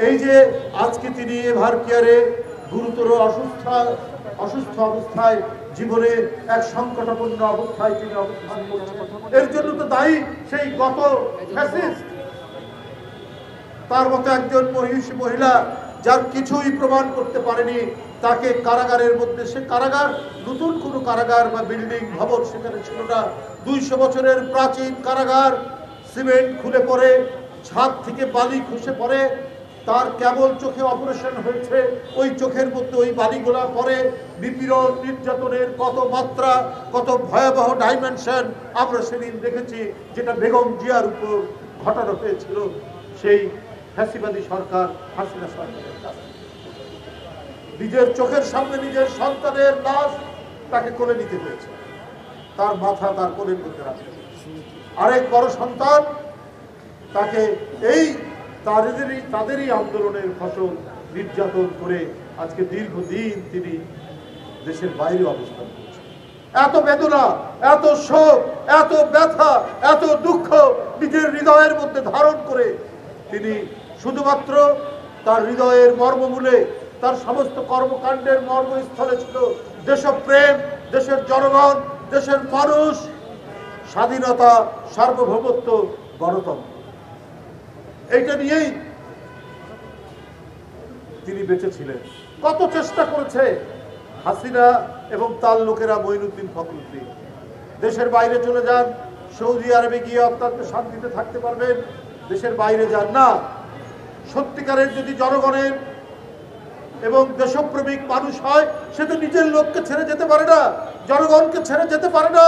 এই যে আজকে তিনি এভার কেয়ারে গুরুতর অসুস্থ অবস্থায় জীবনে এক সংকটাপন্ন অবস্থায় তিনি অবস্থান করছেন, এর জন্য তো দায়ী সেই গত ফ্যাসিস্ট। তার মতো একজন মহিলা যার কিছুই প্রমাণ করতে পারেনি, তাকে কারাগারের মধ্যে, সে কারাগার নতুন কোনো কারাগার বা বিল্ডিং ভবন সেখানে ছিল না, 200 বছরের প্রাচীন কারাগার, সিমেন্ট খুলে পড়ে, ছাদ থেকে বালি খসে পড়ে, তার কেবল চোখে অপারেশন হয়েছে, ওই চোখের মধ্যে ওই বালিগুলা পড়ে, নিপীড়ন নির্যাতনের কত মাত্রা, কত ভয়াবহ ডাইমেনশন আমরা সেদিন দেখেছি, যেটা বেগম জিয়ার উপর ঘটানো হয়েছিল সেই ফ্যাসিবাদী সরকার হাসিনা সরকারের কাছে। নিজের চোখের সামনে নিজের সন্তানের লাশ তাকে কোলে নিতে হয়েছে, তার মাথা তার কোলের মধ্যে রাখতে, আরেক বড় সন্তান তাকে এই তাদেরই আন্দোলনের ফসল নির্যাতন করে আজকে দীর্ঘদিন তিনি দেশের বাইরে অবস্থান করছেন। এত বেদনা, এত শোক, এত ব্যথা, এত দুঃখ নিজের হৃদয়ের মধ্যে ধারণ করে তিনি শুধুমাত্র তার হৃদয়ের মর্মমূলে, তার সমস্ত কর্মকাণ্ডের মর্মস্থলে ছিল দেশপ্রেম, দেশের জনগণ, দেশের মানুষ, স্বাধীনতা, সার্বভৌমত্ব, গণতন্ত্র। এইটা নিয়েই তিনি বেঁচে ছিলেন। কত চেষ্টা করেছে হাসিনা এবং তার লোকেরা, মঈনুদ্দিন ফখরুদ্দিন, দেশের বাইরে চলে যান, সৌদি আরবে গিয়ে অত্যন্ত শান্তিতে থাকতে পারবেন, দেশের বাইরে যান না। সত্যিকারের যদি জনগণের এবং দেশপ্রেমিক মানুষ হয়, সে তো নিজের লোককে ছেড়ে যেতে পারে না, জনগণকে ছেড়ে যেতে পারে না।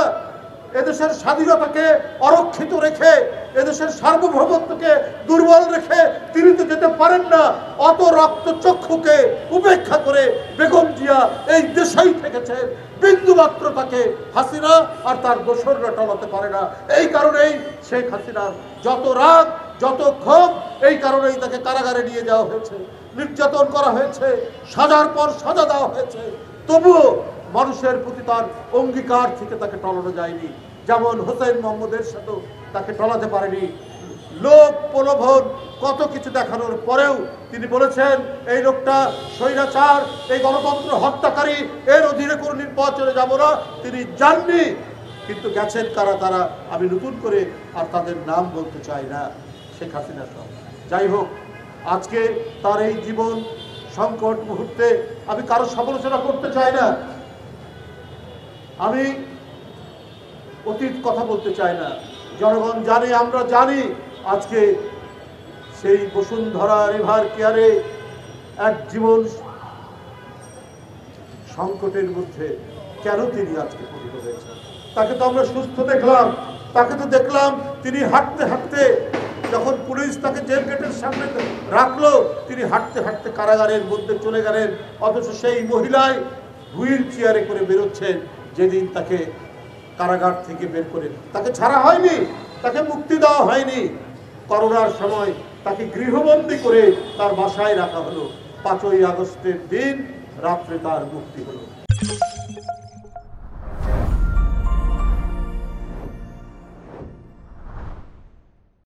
এদেশের স্বাধীনতাকে অরক্ষিত রেখে, এদেশের সার্বভৌমত্বকে দুর্বল রেখে তিনি তো যেতে পারেন না। অত রক্তচক্ষুকে উপেক্ষা করে বেগম জিয়া এই দেশেই থেকেছেন, বিন্দুমাত্র তাকে হাসিনা আর তার দোসররা টলাতে পারে না। এই কারণেই শেখ হাসিনার যত রাগ, যত ক্ষোভ, এই কারণেই তাকে কারাগারে নিয়ে যাওয়া হয়েছে, নির্যাতন করা হয়েছে, সাজার পর সাজা দেওয়া হয়েছে। তবুও মানুষের প্রতি তার অঙ্গীকার থেকে তাকে টলানো যায়নি। যেমন হোসেন মোহাম্মদের সাথেও তাকে টলাতে পারেনি। লোক প্রলোভন কত কিছু দেখানোর পরেও তিনি বলেছেন এই লোকটা স্বৈরাচার, এই গণতন্ত্র হত্যাকারী, এর অধীনে কোনো নির্বাচনে যাব না। তিনি যাননি, কিন্তু গেছেন কারা তারা, আমি নতুন করে আর তাদের নাম বলতে চাই না, শেখ হাসিনা সহ। যাই হোক, আজকে তার এই জীবন সংকট মুহূর্তে আমি কারো সমালোচনা করতে চাই না, আমি অতীত কথা বলতে চাই না। জনগণ জানে, আমরা জানি আজকে সেই বসুন্ধরা রিভার কেয়ারে এক জীবন সংকটের মধ্যে কেন তিনি আজকে পতিত হয়েছেন। তাকে তো আমরা সুস্থ দেখলাম, তাকে তো দেখলাম তিনি হাঁটতে হাঁটতে, যখন পুলিশ তাকে জেল গেটের সামনে রাখলো, তিনি হাঁটতে হাঁটতে কারাগারের মধ্যে চলে গেলেন। অথচ সেই মহিলাই হুইল চেয়ারে করে বেরোচ্ছেন যেদিন তাকে কারাগার থেকে বের করে তাকে ছাড়া হয়নি, তাকে মুক্তি দেওয়া হয়নি। করোনার সময় তাকে গৃহবন্দী করে তার বাসায় রাখা হলো। 5ই আগস্টের দিন রাত্রে তার মুক্তি হলো।